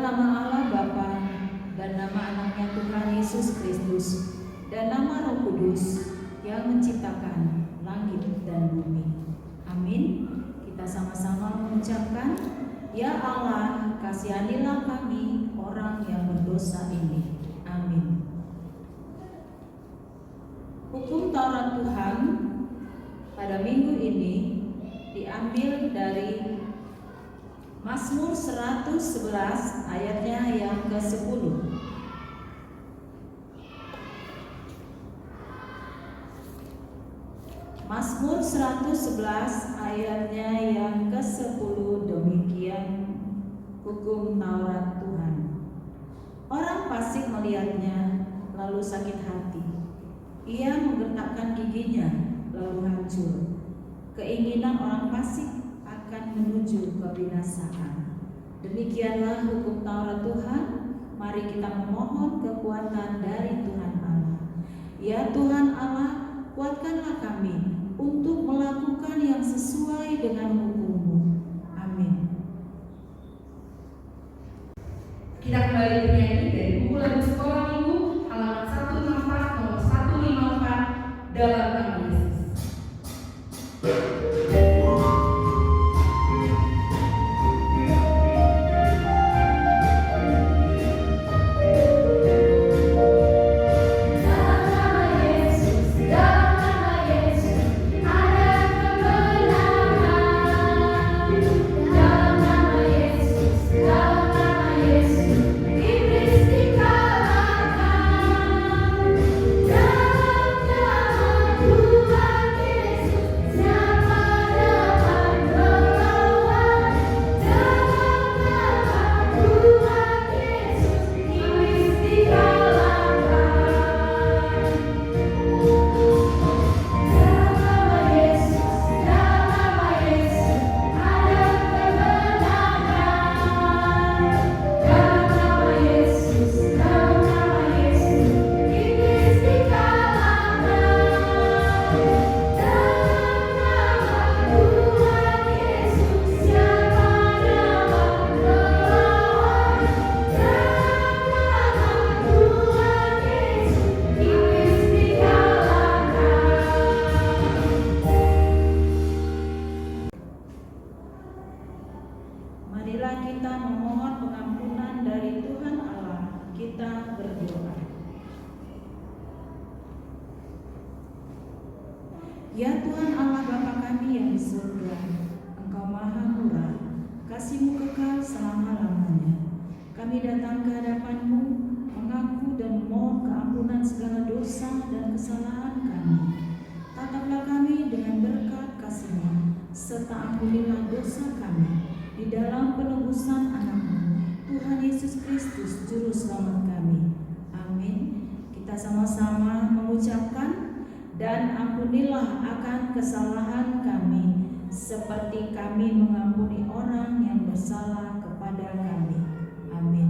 nama Allah Bapa dan nama anaknya Tuhan Yesus Kristus dan nama Roh Kudus yang menciptakan langit dan bumi. Amin. Kita sama-sama mengucapkan, Ya Allah, kasihanilah kami orang yang berdosa ini. Amin. Hukum Taurat Tuhan pada minggu ini diambil dari Mazmur 111 ayatnya yang ke-10. Mazmur 111 ayatnya yang ke-10, demikian hukum Taurat Tuhan. Orang fasik melihatnya lalu sakit hati. Ia menggertakkan giginya lalu hancur. Keinginan orang fasik akan menuju kebinasaan. Demikianlah hukum Taurat Tuhan. Mari kita memohon kekuatan dari Tuhan Allah. Ya Tuhan Allah, kuatkanlah kami untuk melakukan yang sesuai dengan hukum-Mu. Amin. Kita kembali bernyanyi dari buku lagu sekolah minggu halaman 164 nomor 154 dalam nama Yesus. Marilah kita memohon pengampunan dari Tuhan Allah. Kita berdoa. Ya Tuhan Allah Bapa kami yang di surga, Engkau maha murah, kasih-Mu kekal selama-lamanya. Kami datang ke hadapan-Mu, mengaku dan memohon keampunan segala dosa dan kesalahan kami. Tataplah kami dengan berkat kasih-Mu, serta ampunilah dosa kami di dalam penebusan anak-Mu, Tuhan Yesus Kristus, Juru Selamat kami. Amin. Kita sama-sama mengucapkan, dan ampunilah akan kesalahan kami, seperti kami mengampuni orang yang bersalah kepada kami. Amin.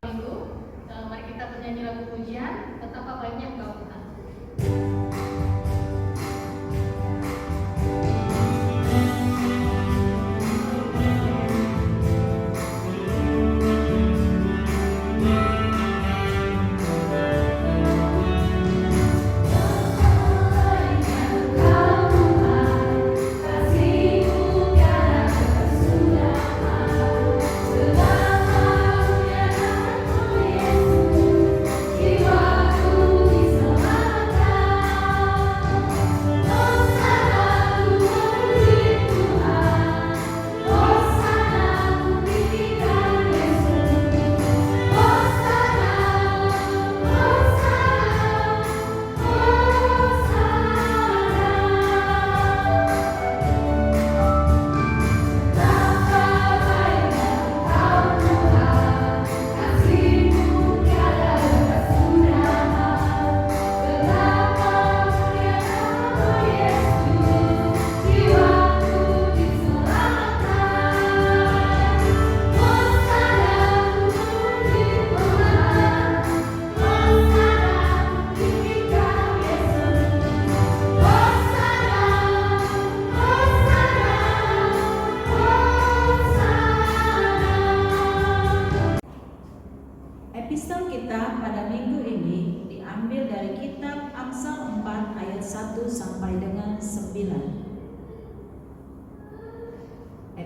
Mari kita bernyanyi lagu pujian, betapa baiknya Engkau Tuhan. Kasih-Mu tiada kesudahan.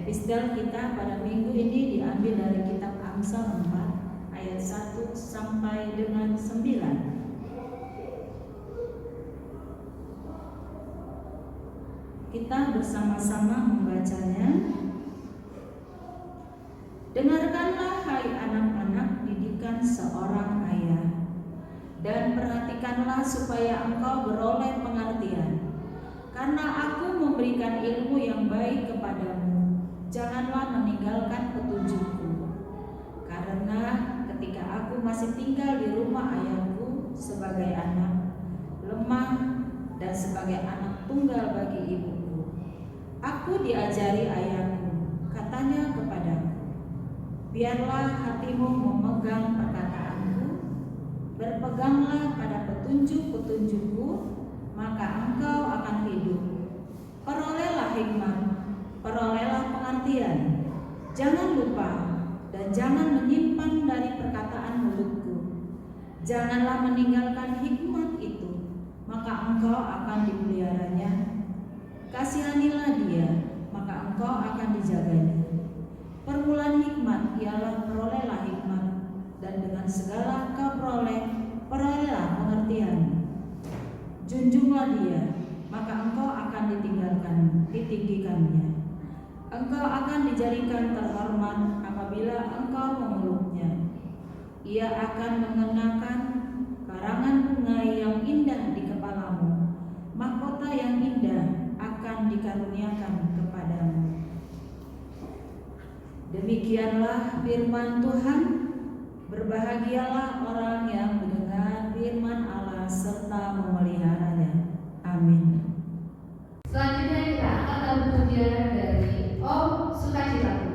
Epistel kita pada minggu ini diambil dari kitab Amsal 4 ayat 1 sampai dengan 9. Kita bersama-sama membacanya. Dengarkanlah hai anak-anak didikan seorang ayah, dan perhatikanlah supaya engkau beroleh pengertian. Karena aku memberikan ilmu yang baik kepadamu, janganlah meninggalkan petunjukku. Karena ketika aku masih tinggal di rumah ayahku sebagai anak, lemah dan sebagai anak tunggal bagi ibuku, aku diajari ayahku, katanya kepadaku, biarlah hatimu memegang perkataanku, berpeganglah pada petunjuk-petunjukku, maka engkau akan hidup. Perolehlah hikmat, perolehlah pengertian. Jangan lupa dan jangan menyimpan dari perkataan mulutku. Janganlah meninggalkan hikmat itu, maka engkau akan dipeliharanya. Kasihanilah dia, maka engkau akan dijaganya. Permulaan hikmat ialah perolehlah hikmat, dan dengan segala kau perolehlah pengertian. Junjunglah dia, maka engkau akan ditinggikannya. Engkau akan dijadikan terhormat apabila engkau memeluknya. Ia akan mengenakan karangan bunga yang indah di kepalamu, mahkota yang indah akan dikaruniakan kepadamu. Demikianlah firman Tuhan. Berbahagialah orang yang mendengar firman Allah serta memeliharanya. Amin. Selanjutnya kita akan pujian dari Oh Sukacitaku.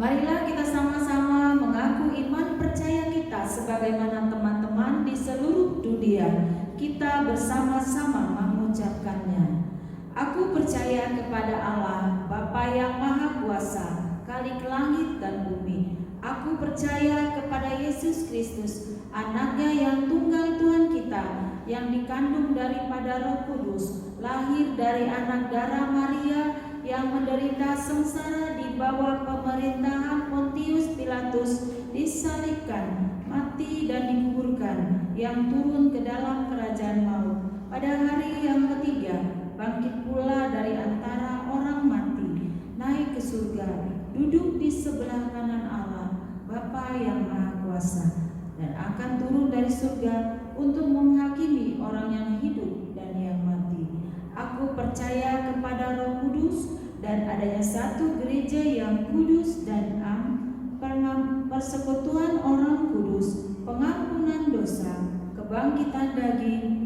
Marilah kita sama-sama mengaku iman percaya kita sebagaimana teman-teman di seluruh dunia kita bersama-sama mengucapkannya. Aku percaya kepada Allah, Bapa yang Maha Kuasa, Khalik langit dan bumi. Aku percaya kepada Yesus Kristus, Anaknya yang tunggal Tuhan kita, yang dikandung daripada Roh Kudus, lahir dari anak darah Maria, yang menderita sengsara di bawah pemerintahan Pontius Pilatus, disalibkan, mati dan dikuburkan, yang turun ke dalam kerajaan maut. Pada hari yang ketiga, bangkit pula dari antara orang mati, naik ke surga, duduk di sebelah kanan Allah, Bapa yang Maha Kuasa, dan akan turun dari surga untuk menghakimi orang yang hidup dan yang mati. Aku percaya kepada Roh Kudus dan adanya satu gereja yang kudus dan persekutuan orang kudus, pengampunan dosa, kebangkitan daging,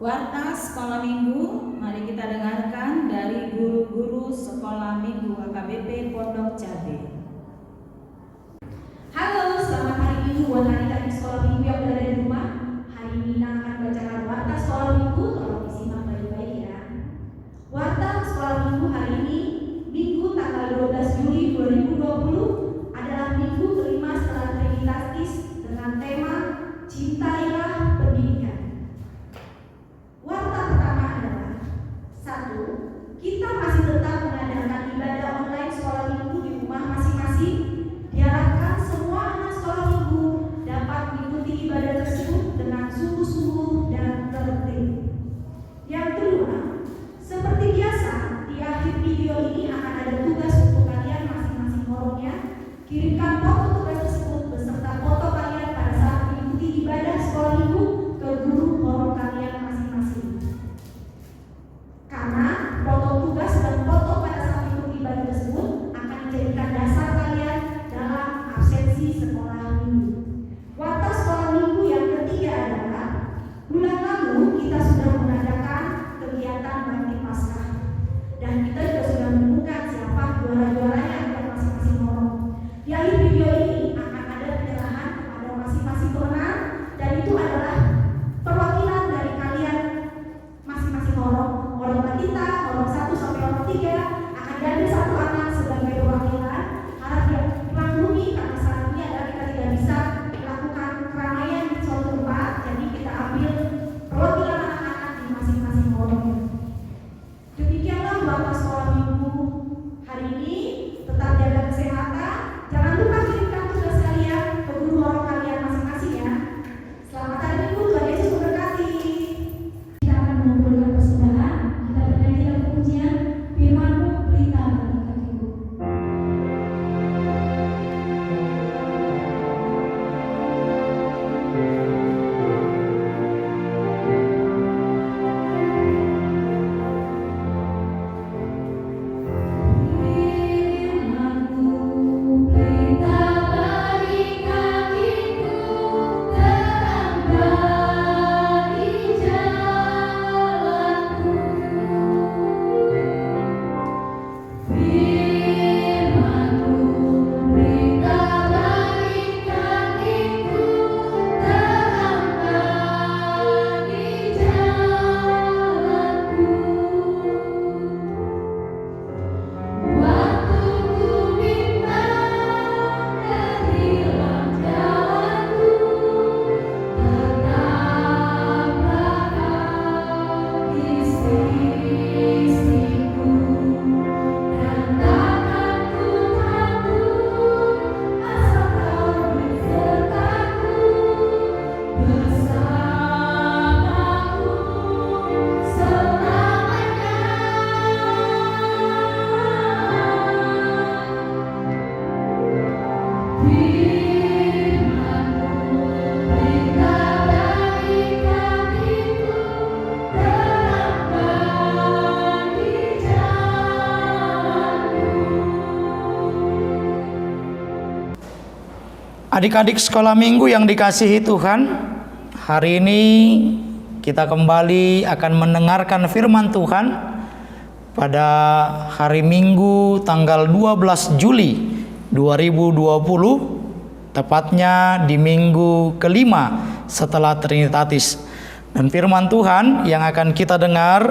Warta Sekolah Minggu, mari kita dengarkan dari guru-guru Sekolah Minggu AKBP Pondok Cabe. Halo, selamat hari Minggu buat adik-adik sekolah minggu yang berada di rumah. Hari ini Nina akan bacakan warta sekolah minggu, tolong disimak baik-baik ya. Warta sekolah minggu hari ini, Minggu tanggal 12 Juli 2020 adalah minggu kelima setelah Trinitatis dengan tema Cintailah Pendidikan. Warta pertama adalah 1. Kita masih tetap mengadakan ibadah online sekolah minggu di rumah masing-masing. Diharapkan semua anak sekolah minggu dapat mengikuti ibadah tersebut dengan sungguh-sungguh dan tertib. Yang kedua, seperti biasa, di akhir video ini akan ada tugas untuk kalian masing-masing horongnya. Kirimkan foto tugas tersebut beserta foto kalian pada saat mengikuti ibadah sekolah minggu ke guru horong kalian masing-masing. Karena foto tugas dan foto pada saat mengikuti ibadah tersebut akan dijadikan dasar kalian dalam absensi sekolah minggu. Warta sekolah minggu yang ketiga adalah bulan lalu kita sudah mengadakan kegiatan Bakti Paskah dan kita juga sudah menemukan siapa juara-juaranya untuk masing-masing horong. Di akhir video ini akan ada penyerahan kepada masing-masing pemenang dan itu adalah perwakilan dari kalian masing-masing horong. Horong Batita, horong 1 sampai horong 3 akan diambil satu anak sebagai perwakilan. Harap dimaklumi karena saat ini adalah kita tidak bisa melakukan keramaian di suatu tempat, jadi kita ambil perwakilan anak-anak di masing-masing horong. Demikianlah warta sekolah minggu hari ini. Tetap jaga kesehatan. Jangan lupa kirimkan tugas kalian ke guru horong kalian masing-masing ya. Selamat hari Minggu, Tuhan Yesus memberkati. Kita akan mengumpulkan persembahan. Kita bernyanyi dalam pujian Firman-Mu berita bagi kakiku. Adik-adik sekolah minggu yang dikasihi Tuhan, hari ini kita kembali akan mendengarkan firman Tuhan pada hari Minggu tanggal 12 Juli 2020, tepatnya di minggu kelima setelah Trinitatis. Dan firman Tuhan yang akan kita dengar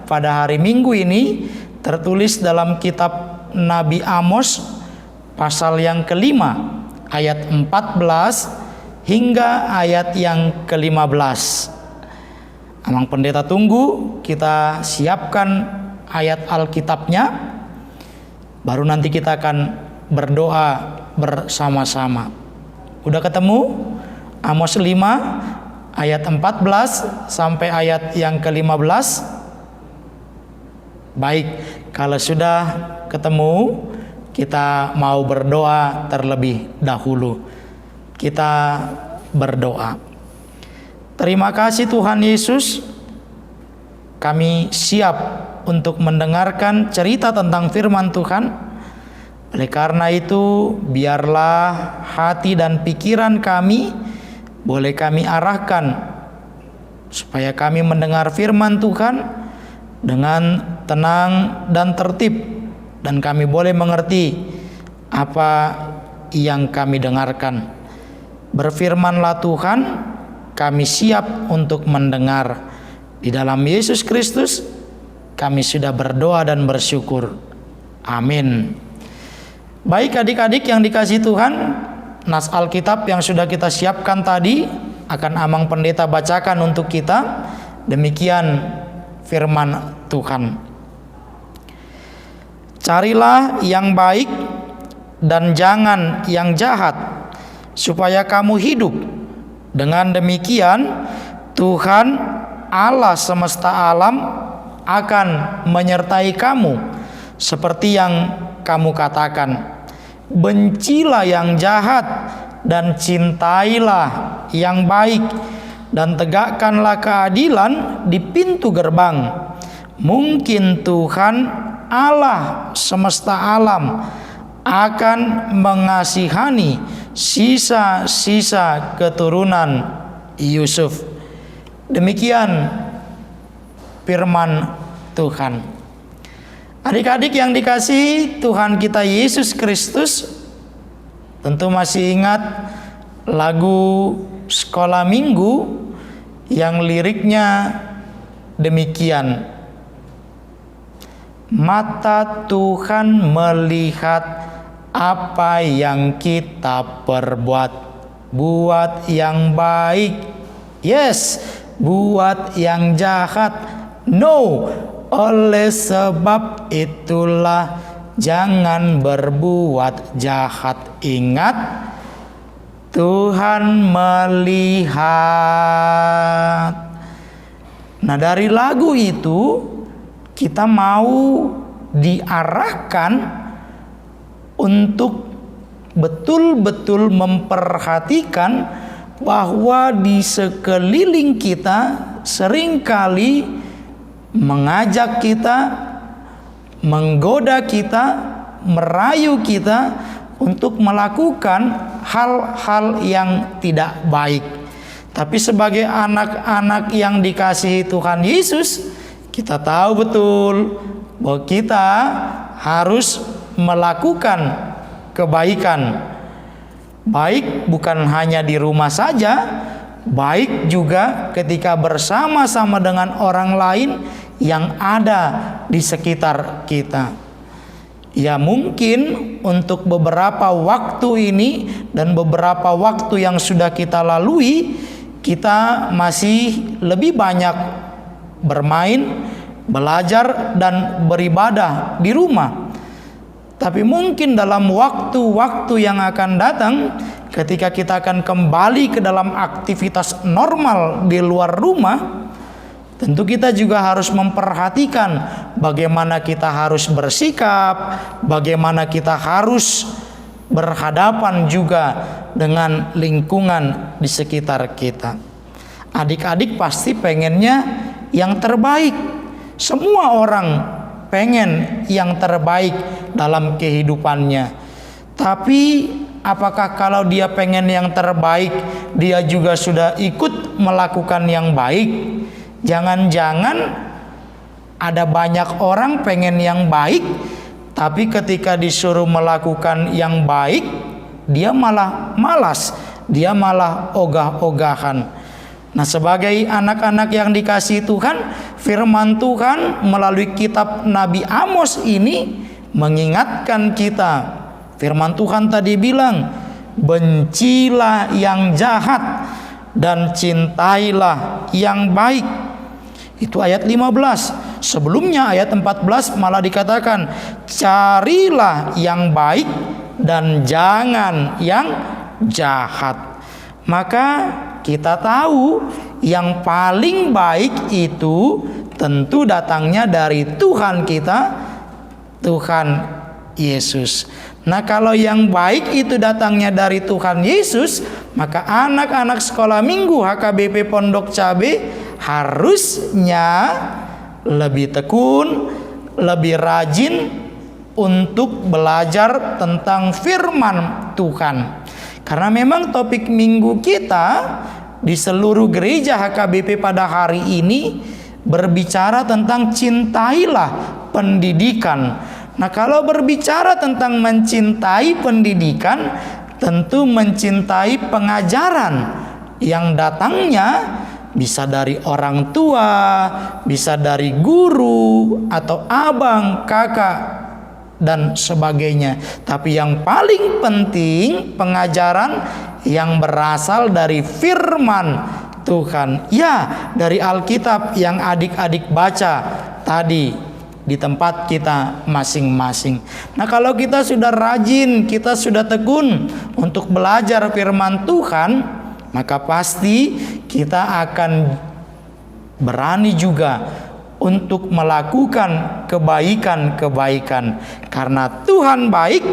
pada hari Minggu ini tertulis dalam kitab Nabi Amos pasal yang kelima, ayat 14 hingga ayat yang ke-15. Amang pendeta tunggu kita siapkan ayat Alkitabnya, baru nanti kita akan berdoa bersama-sama. Udah ketemu? Amos 5 ayat 14 sampai ayat yang ke-15. Baik, kalau sudah ketemu, kita mau berdoa terlebih dahulu. Kita berdoa. Terima kasih Tuhan Yesus, kami siap untuk mendengarkan cerita tentang firman Tuhan. Oleh karena itu, biarlah hati dan pikiran kami boleh kami arahkan supaya kami mendengar firman Tuhan dengan tenang dan tertib, dan kami boleh mengerti apa yang kami dengarkan. Berfirmanlah Tuhan, kami siap untuk mendengar. Di dalam Yesus Kristus kami sudah berdoa dan bersyukur. Amin. Baik adik-adik yang dikasihi Tuhan, nas Alkitab yang sudah kita siapkan tadi akan Amang Pendeta bacakan untuk kita. Demikian firman Tuhan. Carilah yang baik dan jangan yang jahat, supaya kamu hidup. Dengan demikian Tuhan Allah semesta alam akan menyertai kamu, seperti yang kamu katakan. Bencilah yang jahat dan cintailah yang baik, dan tegakkanlah keadilan di pintu gerbang. Mungkin Tuhan Allah semesta alam akan mengasihani sisa-sisa keturunan Yusuf. Demikian firman Tuhan. Adik-adik yang dikasihi Tuhan kita Yesus Kristus, tentu masih ingat lagu sekolah minggu yang liriknya demikian. Mata Tuhan melihat apa yang kita perbuat, buat yang baik, yes, buat yang jahat, no. Oleh sebab itulah jangan berbuat jahat. Ingat, Tuhan melihat. Nah, dari lagu itu kita mau diarahkan untuk betul-betul memperhatikan bahwa di sekeliling kita seringkali mengajak kita, menggoda kita, merayu kita untuk melakukan hal-hal yang tidak baik. Tapi sebagai anak-anak yang dikasihi Tuhan Yesus, kita tahu betul bahwa kita harus melakukan kebaikan. Baik bukan hanya di rumah saja, baik juga ketika bersama-sama dengan orang lain yang ada di sekitar kita. Ya, mungkin untuk beberapa waktu ini dan beberapa waktu yang sudah kita lalui, kita masih lebih banyak bermain, belajar, dan beribadah di rumah. Tapi mungkin dalam waktu-waktu yang akan datang, ketika kita akan kembali ke dalam aktivitas normal di luar rumah, tentu kita juga harus memperhatikan bagaimana kita harus bersikap, bagaimana kita harus berhadapan juga dengan lingkungan di sekitar kita. Adik-adik pasti pengennya yang terbaik. Semua orang pengen yang terbaik dalam kehidupannya. Tapi apakah kalau dia pengen yang terbaik, dia juga sudah ikut melakukan yang baik? Jangan-jangan ada banyak orang pengen yang baik, tapi ketika disuruh melakukan yang baik, dia malah malas, dia malah ogah-ogahan. Nah, sebagai anak-anak yang dikasihi Tuhan, firman Tuhan melalui kitab Nabi Amos ini mengingatkan kita. Firman Tuhan tadi bilang, bencilah yang jahat dan cintailah yang baik. Itu ayat 15. Sebelumnya ayat 14 malah dikatakan, carilah yang baik dan jangan yang jahat. Maka kita tahu yang paling baik itu tentu datangnya dari Tuhan kita, Tuhan Yesus. Nah, kalau yang baik itu datangnya dari Tuhan Yesus, maka anak-anak sekolah minggu HKBP Pondok Cabe harusnya lebih tekun, lebih rajin untuk belajar tentang firman Tuhan. Karena memang topik minggu kita di seluruh gereja HKBP pada hari ini berbicara tentang cintailah pendidikan. Nah, kalau berbicara tentang mencintai pendidikan, tentu mencintai pengajaran yang datangnya bisa dari orang tua, bisa dari guru atau abang, kakak, dan sebagainya. Tapi yang paling penting pengajaran yang berasal dari firman Tuhan. Ya, dari Alkitab yang adik-adik baca tadi di tempat kita masing-masing. Nah, kalau kita sudah rajin, kita sudah tekun untuk belajar firman Tuhan, maka pasti kita akan berani juga untuk melakukan kebaikan-kebaikan. Karena Tuhan baik,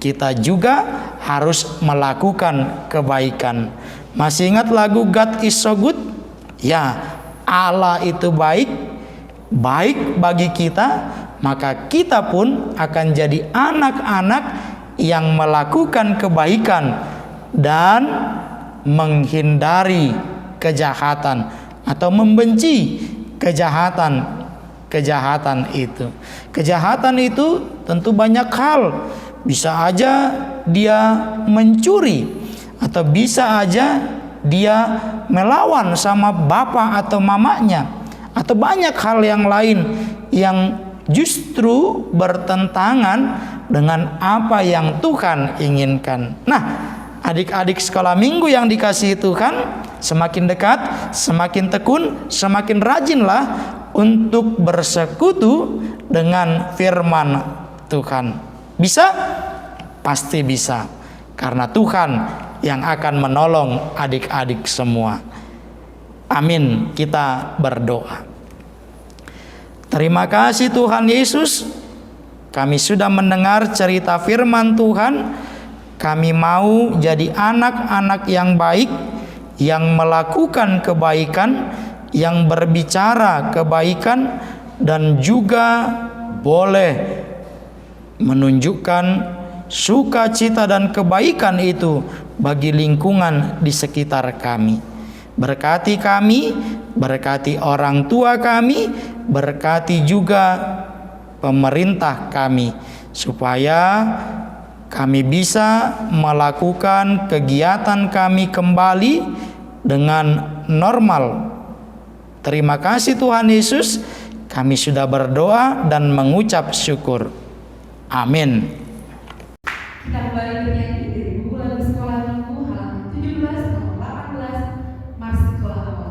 kita juga harus melakukan kebaikan. Masih ingat lagu God is so good? Ya, Allah itu baik bagi kita, maka kita pun akan jadi anak-anak yang melakukan kebaikan dan menghindari kejahatan atau membenci kejahatan itu. Kejahatan itu tentu banyak hal. Bisa aja dia mencuri, atau bisa aja dia melawan sama bapak atau mamanya, atau banyak hal yang lain yang justru bertentangan dengan apa yang Tuhan inginkan. Nah, adik-adik sekolah minggu yang dikasihi Tuhan, semakin dekat, semakin tekun, semakin rajinlah untuk bersekutu dengan firman Tuhan. Bisa? Pasti bisa. Karena Tuhan yang akan menolong adik-adik semua. Amin. Kita berdoa. Terima kasih Tuhan Yesus. Kami sudah mendengar cerita firman Tuhan. Kami mau jadi anak-anak yang baik, yang melakukan kebaikan, yang berbicara kebaikan, dan juga boleh menunjukkan sukacita dan kebaikan itu bagi lingkungan di sekitar kami. Berkati kami, berkati orang tua kami, berkati juga pemerintah kami, supaya kami bisa melakukan kegiatan kami kembali dengan normal. Terima kasih Tuhan Yesus. Kami sudah berdoa dan mengucap syukur. Amin. Kita kembali bernyanyi dari buku lagu sekolah minggu halaman 17 nomor 18, Mars Sekolah Awal.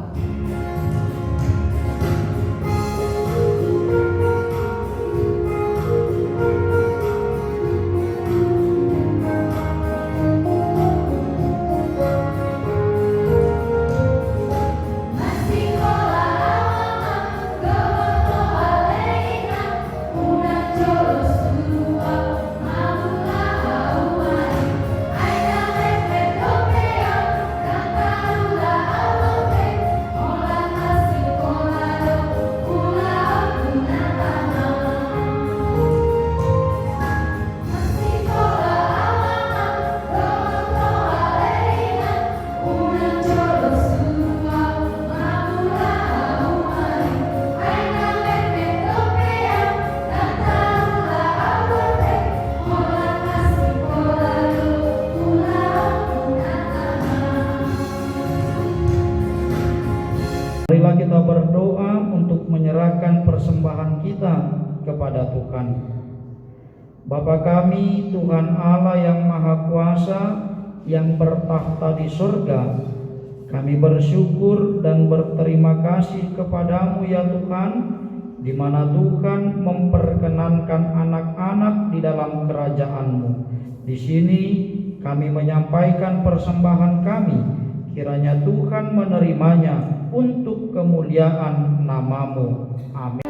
Marilah kita berdoa untuk menyerahkan persembahan kita kepada Tuhan. Bapa kami, Tuhan Allah yang Maha Kuasa, yang bertakhta di surga, kami bersyukur dan berterima kasih kepadamu ya Tuhan, di mana Tuhan memperkenankan anak-anak di dalam kerajaan-Mu. Di sini kami menyampaikan persembahan kami, kiranya Tuhan menerimanya untuk kemuliaan nama-Mu. Amin.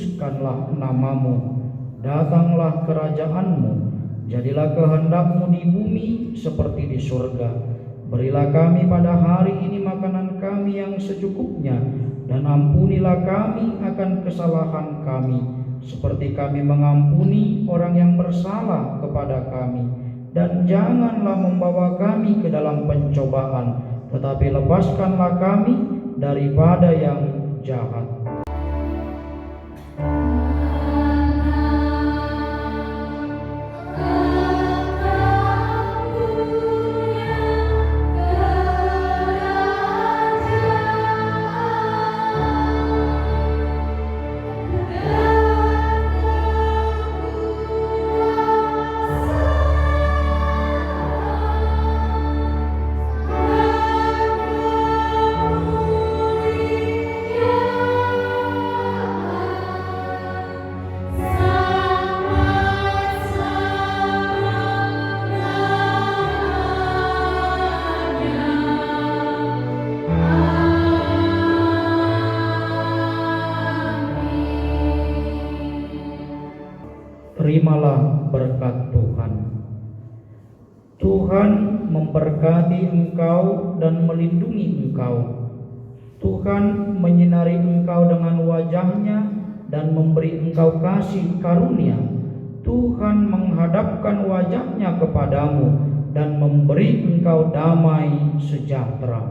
dikuduskanlah namamu, datanglah kerajaanmu, jadilah kehendakmu di bumi seperti di surga. Berilah kami pada hari ini makanan kami yang secukupnya, dan ampunilah kami akan kesalahan kami, seperti kami mengampuni orang yang bersalah kepada kami. Dan janganlah membawa kami ke dalam pencobaan, tetapi lepaskanlah kami daripada yang jahat. Terimalah berkat Tuhan. Tuhan memberkati engkau dan melindungi engkau. Tuhan menyinari engkau dengan wajah-Nya dan memberi engkau kasih karunia. Tuhan menghadapkan wajah-Nya kepadamu dan memberi engkau damai sejahtera.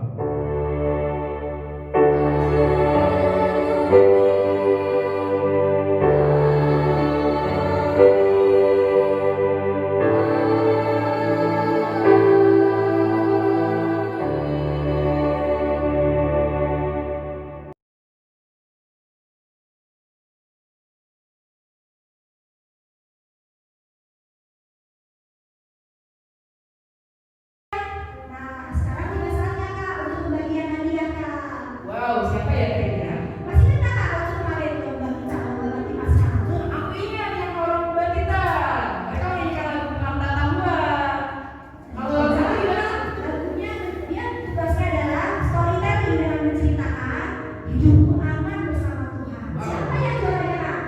Nah, sekarang tiba saatnya Kak untuk pembagian hadiah Kak. Wow, siapa ya kira-kira? Masih ingat Kak waktu kemarin lomba kita di pasar? Aku ini yang orang kita. Mereka menyanyikan lagu Mata Tambua. Kalau kamu gimana? Lagunya dia tugasnya adalah storytelling dengan menceritakan hidupku aman bersama Tuhan. Siapa yang juaranya Kak?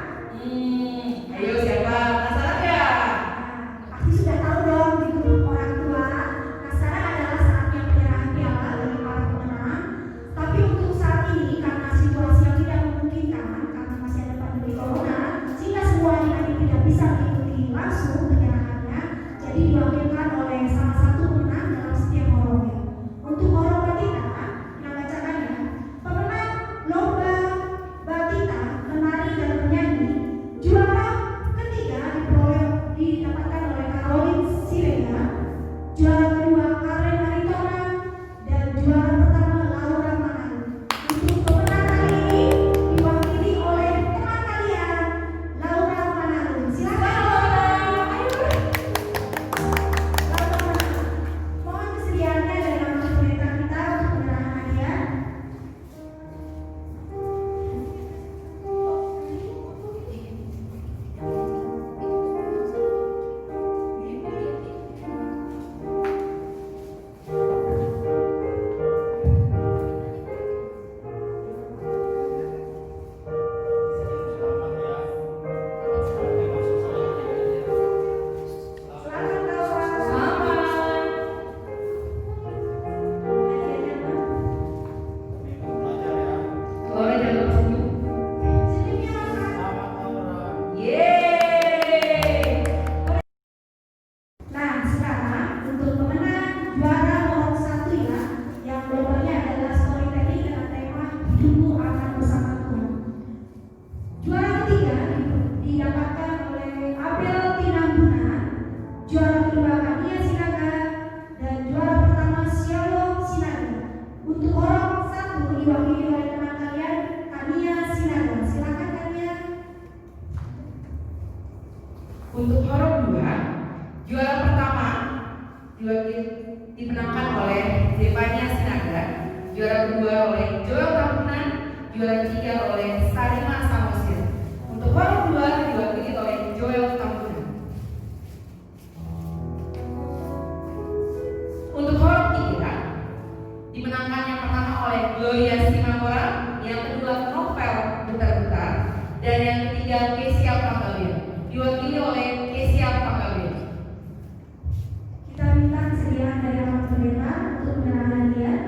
Ayo siapa? Penasaran ya? Pasti sudah tahu dong di grup orang tua. Nah sekarang adalah saatnya penyerahan piala bagi para pemenang. Tapi untuk saat ini karena situasi yang tidak memungkinkan, karena masih ada pandemi corona, sehingga semua adik-adik tidak bisa mengikuti langsung penyerahannya. Jadi diwakilkan oleh salah satu pemenang dalam setiap horornya. Untuk horor Batita, yang bacakannya, pemenang lomba Batita menari dan menyanyi juara ketiga didapatkan oleh Caroline Sirena, juara kedua Karen Aritona, dan juara pertama Laura Manado. Untuk pemenang kali ini diwakili oleh teman kalian Laura Manado. Silakan Laura, ayo. Laura, mohon kesediaannya dari nama pendeta kita untuk penyerahan hadiah. Silakan Laura. Selamat. Hadiahnya Bang. Laura jangan lupa senyum. Senyumnya Laura. Yeay. Nah, sekarang untuk pemenang juara nomor 1 ya, yang lombanya adalah storytelling dengan tema hidupku akan bersama Tuhan. Juara ketiga didapatkan oleh Abel Tinambuna, juara kedua Kania Sinaga, dan juara pertama Shalom Sinaga. Untuk orang 1 diwakili oleh teman kalian Kania Sinaga. Silakan Kania. Untuk horor 2, juara pertama dimenangkan oleh Zevania Sinaga, juara kedua oleh Joel Tambunan, juara ketiga oleh Sarima Samosir. Untuk horor 2 diwakili oleh Joel Tambunan. Untuk horor 3 dimenangkan yang pertama oleh Gloria Simamora, yang kedua Novel Butar-Butar, dan yang ketiga 3 Kesia Panggabean. Diwakili oleh Kesia Panggabean. Kita minta kesediaan dari Bapak Pendeta untuk menyerahkan hadiah.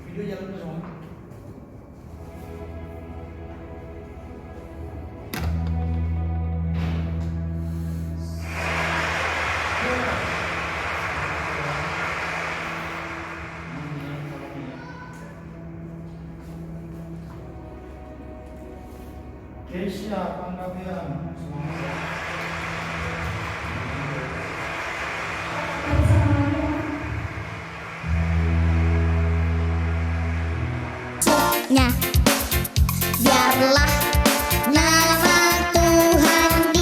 Video jalan terus, Om. Kesia Panggabean. Nya, biarlah nama Tuhan di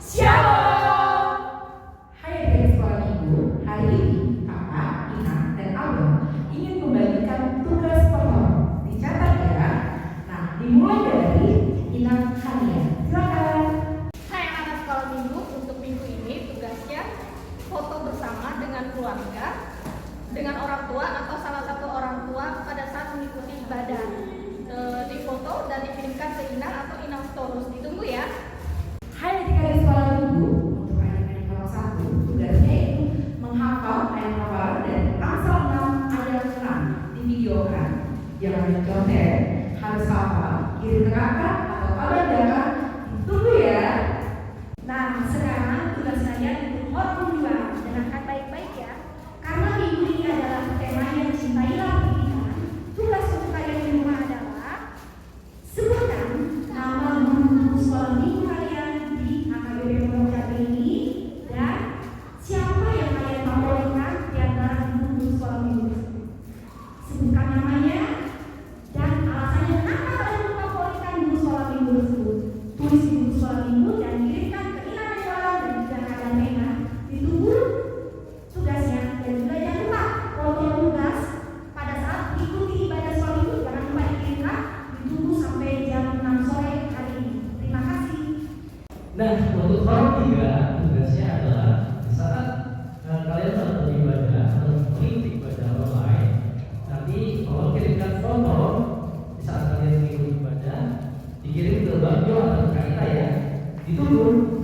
Shalom. Hai adik sekolah minggu, hari ini Kakak, Ina, dan Abang ingin membagikan tugas pokok. Dicatat ya. Nah, dimulai dari Ina Hania. Silakan. Hai anak-anak sekolah minggu, untuk minggu ini tugasnya foto bersama dengan keluarga, dengan orang tua atau salah satu orang tua pada saat mengikuti ibadah. Difoto dan dikirimkan ke Ina atau Ina Storus. Ditunggu ya. Hai adik-adik sekolah minggu, untuk adik-adik kelas 1, tugasnya itu menghafal ayat hafalan dari Amsal 6 ayat 6 divideokan. Jangan dicontek, harus hafal, kirim ke kakak atau kabar dapat. Tunggu ya. Nah, sekarang tugas kalian untuk hormat dua. Dengarkan baik-baik ya. Karena minggu ini adalah temanya cintailah pendidikan. Tugas untuk kalian di rumah adalah sebutkan nama guru sekolah minggu kalian di AKBP Pondok Jati ini dan siapa yang kalian favoritkan di antara guru sekolah minggu tersebut. Sebutkan namanya dan alasannya kenapa kalian memfavoritkan guru sekolah minggu tersebut. Tulis di guru sekolah minggu dan kirimkan ke Ina Jualan dan juga Kadang Mena. Ditunggu tugasnya dan juga jangan lupa foto tugas pada saat ikuti ibadah sekolah minggu jangan lupa dikirimkan. Ditunggu sampai jam 6 sore hari ini. Terima kasih. Nah, untuk orang 3 tugasnya adalah saat kalian sedang beribadah atau mengikuti ibadah online, nanti tolong kirimkan foto di saat kalian mengikuti ibadah, dikirim ke Bang Jo atau ke Kaita ya. Ditunggu.